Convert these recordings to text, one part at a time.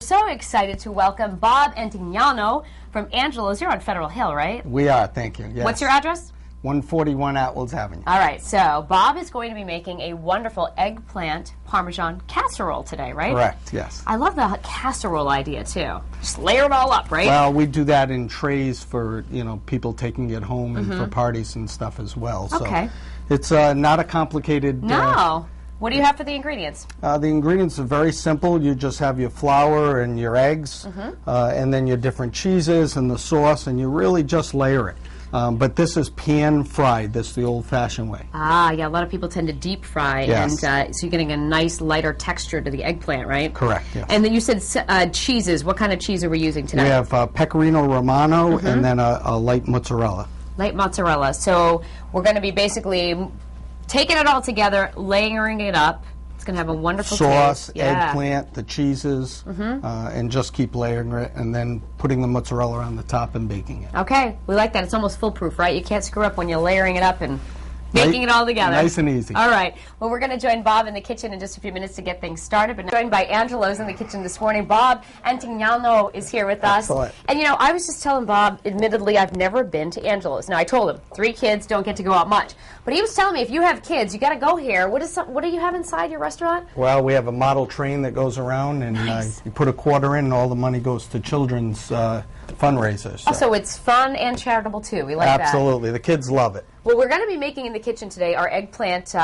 So excited to welcome Bob Antignano from Angelo's. You're on Federal Hill, right? We are, thank you. Yes. What's your address? 141 Atwells Avenue. All right, so Bob is going to be making a wonderful eggplant Parmesan casserole today, right? Correct, yes. I love the casserole idea, too. Just layer it all up, right? Well, we do that in trays for, people taking it home and for parties and stuff as well. Okay. So it's not a complicated... No. What do you have for the ingredients? The ingredients are very simple. You just have your flour and your eggs, and then your different cheeses and the sauce, and you really just layer it. But this is pan-fried. This is the old-fashioned way. Ah, yeah, a lot of people tend to deep fry, yes. And so you're getting a nice, lighter texture to the eggplant, right? Correct, yes. And then you said cheeses. What kind of cheese are we using today? We have Pecorino Romano and then a light mozzarella. Light mozzarella. So we're going to be basically taking it all together, layering it up. It's going to have a wonderful sauce, taste. Yeah. eggplant, the cheeses, and just keep layering it, and then putting the mozzarella on the top and baking it. Okay, we like that. It's almost foolproof, right? You can't screw up when you're layering it up and baking it all together. Nice and easy. All right. Well, we're going to join Bob in the kitchen in just a few minutes to get things started. But joined by Angelo's in the kitchen this morning. Bob Antignano is here with us. Excellent. And I was just telling Bob, admittedly, I've never been to Angelo's. Now, I told him 3 kids don't get to go out much. But he was telling me if you have kids, you got to go here. What do you have inside your restaurant? Well, we have a model train that goes around, and nice. You put a quarter in, and all the money goes to children's fundraisers. So. Oh, so it's fun and charitable, too. We like that. Absolutely. The kids love it. Well, we're going to be making in the kitchen today our eggplant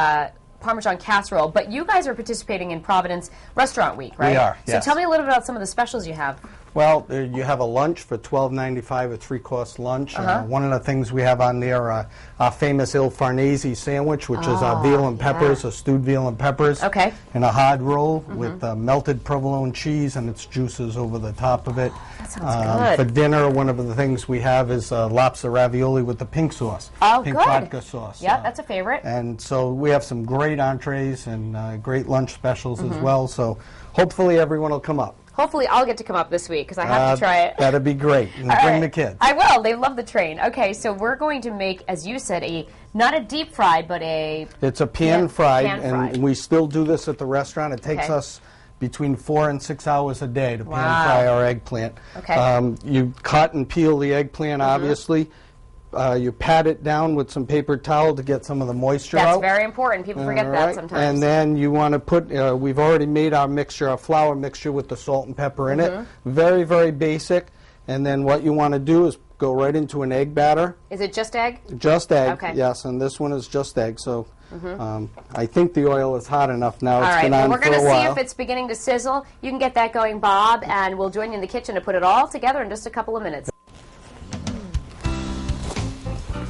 Parmesan casserole, but you guys are participating in Providence Restaurant Week, right? We are, yes. So tell me a little bit about some of the specials you have. Well, you have a lunch for $12.95, a 3-course lunch. One of the things we have on there, our famous Il Farnese sandwich, which is veal and peppers, stewed veal and peppers, and a hard roll with melted provolone cheese and its juices over the top of it. That sounds good. For dinner, one of the things we have is lobster ravioli with the pink sauce, pink vodka sauce. Yeah, that's a favorite. And so we have some great entrees and great lunch specials as well. So hopefully everyone will come up. Hopefully I'll get to come up this week because I have to try it. That'd be great. And bring the kids. I will. They love the train. Okay, so we're going to make, as you said, not a deep fry, but a... It's a pan-fried, and we still do this at the restaurant. It takes us between 4 and 6 hours a day to pan-fry our eggplant. Okay. You cut and peel the eggplant, obviously. You pat it down with some paper towel to get some of the moisture out. That's very important. People forget that sometimes. And then you want to put, we've already made our mixture, our flour mixture with the salt and pepper in it. Very, very basic. And then what you want to do is go right into an egg batter. Is it just egg? Just egg, okay. Yes. And this one is just egg. So I think the oil is hot enough now. All it's been on we're for a going to see while. if it's beginning to sizzle. You can get that going, Bob, and we'll join you in the kitchen to put it all together in just a couple of minutes.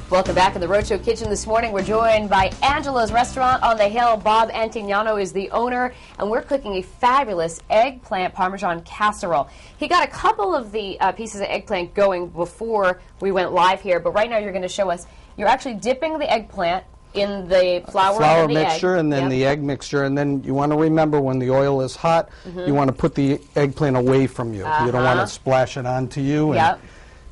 Welcome back to the Roadshow Kitchen this morning. We're joined by Angelo's Restaurant on the Hill. Bob Antignano is the owner, and we're cooking a fabulous eggplant Parmesan casserole. He got a couple of the pieces of eggplant going before we went live here, but right now you're going to show us, you're actually dipping the eggplant in the flour and the mixture egg. And then the egg mixture, and then you want to remember when the oil is hot, you want to put the eggplant away from you. You don't want to splash it onto you. And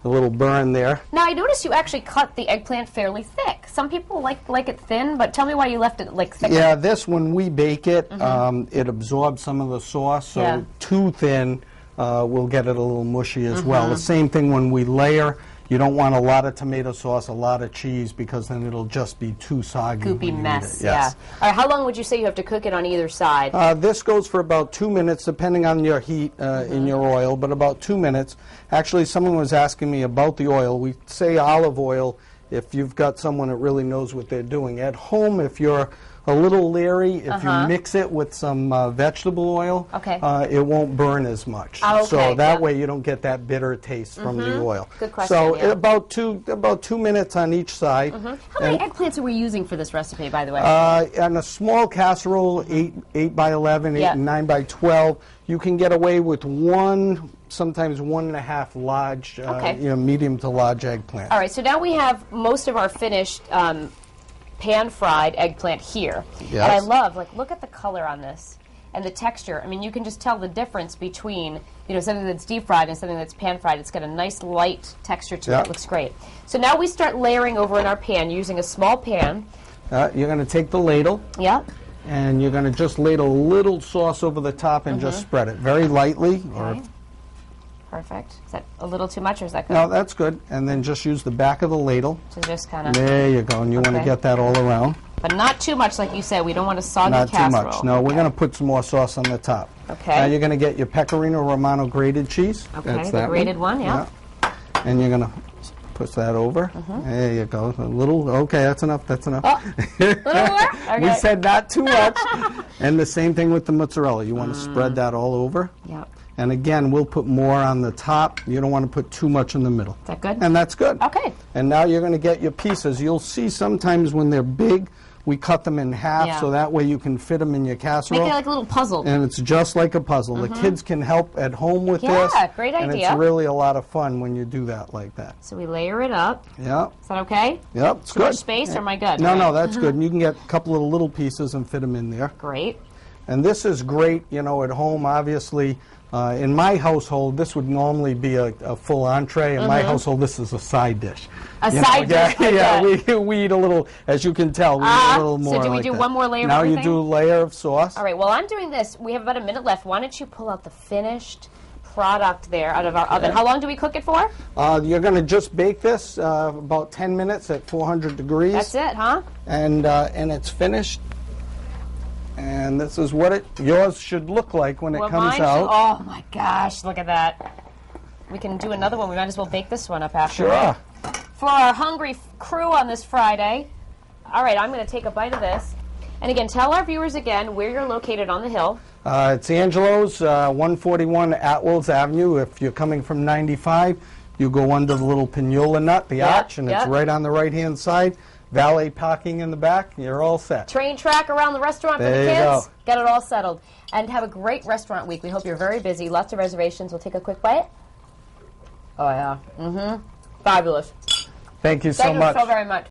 a little burn there. Now, I noticed you actually cut the eggplant fairly thick. Some people like it thin, but tell me why you left it thicker. Yeah, this, when we bake it, it absorbs some of the sauce, so too thin will get it a little mushy as well. The same thing when we layer. You don't want a lot of tomato sauce, a lot of cheese, because then it'll just be too soggy. Goopy mess, Yes. All right, how long would you say you have to cook it on either side? This goes for about 2 minutes, depending on your heat in your oil, but about 2 minutes. Actually, someone was asking me about the oil. We say olive oil if you've got someone that really knows what they're doing. At home, if you're a little leery, if you mix it with some vegetable oil, it won't burn as much. So that way you don't get that bitter taste from the oil. Good question. So about 2 minutes on each side. How many eggplants are we using for this recipe, by the way? On a small casserole, 8 by 11, 8 and 9 by 12, you can get away with sometimes 1.5 large, medium to large eggplant. All right, so now we have most of our finished pan-fried eggplant here. Yes. And I love, look at the color on this and the texture. I mean, you can just tell the difference between, something that's deep-fried and something that's pan-fried. It's got a nice light texture to it. It looks great. So now we start layering over in our pan using a small pan. You're going to take the ladle. Yep. And you're going to just ladle a little sauce over the top and just spread it very lightly. Okay. Perfect. Is that a little too much, or is that good? No, that's good. And then just use the back of the ladle. So just kind of... There you go. And you want to get that all around. But not too much, like you said. We don't want a soggy Not casserole. too much. No, we're going to put some more sauce on the top. Okay. Now you're going to get your Pecorino Romano grated cheese. Okay, That's the that grated one, yeah. And you're going to put that over. There you go. A little. Okay, that's enough. That's enough. Oh, a little more? Okay. We said not too much. And the same thing with the mozzarella. You want to spread that all over. Yep. And again, we'll put more on the top. You don't want to put too much in the middle. Is that good? And that's good. Okay. And now you're going to get your pieces. You'll see sometimes when they're big, we cut them in half so that way you can fit them in your casserole. Make it like a little puzzle. And it's just like a puzzle. The kids can help at home with this. Yeah, great idea. And it's really a lot of fun when you do that like that. So we layer it up. Yep. Is that okay? Yep, it's Too good. much space, or am I good? No, that's good. And you can get a couple of little pieces and fit them in there. Great. And this is great, you know, at home, obviously. In my household, this would normally be a full entree. In my household, this is a side dish. A side dish. Yeah, we eat a little, as you can tell, we eat a little more. So do we like do that. one more layer of now everything? You do a layer of sauce. All right, while I'm doing this, we have about a minute left. Why don't you pull out the finished product there out of our oven? How long do we cook it for? You're going to just bake this about 10 minutes at 400 degrees. That's it, huh? And it's finished. And this is what yours should look like when it comes out. Oh my gosh, look at that. We can do another one. We might as well bake this one up after. Sure. For our hungry crew on this Friday. All right, I'm going to take a bite of this. And again, tell our viewers again where you're located on the hill. It's Angelo's, 141 Atwells Avenue. If you're coming from 95, you go under the little pinola nut, the arch, and it's right on the right-hand side. Valet parking in the back, you're all set. Train track around the restaurant for the There you kids. go. Get it all settled. And have a great restaurant week. We hope you're very busy. Lots of reservations. We'll take a quick bite. Oh, yeah. Fabulous. Thank you so much. Thank you so very much.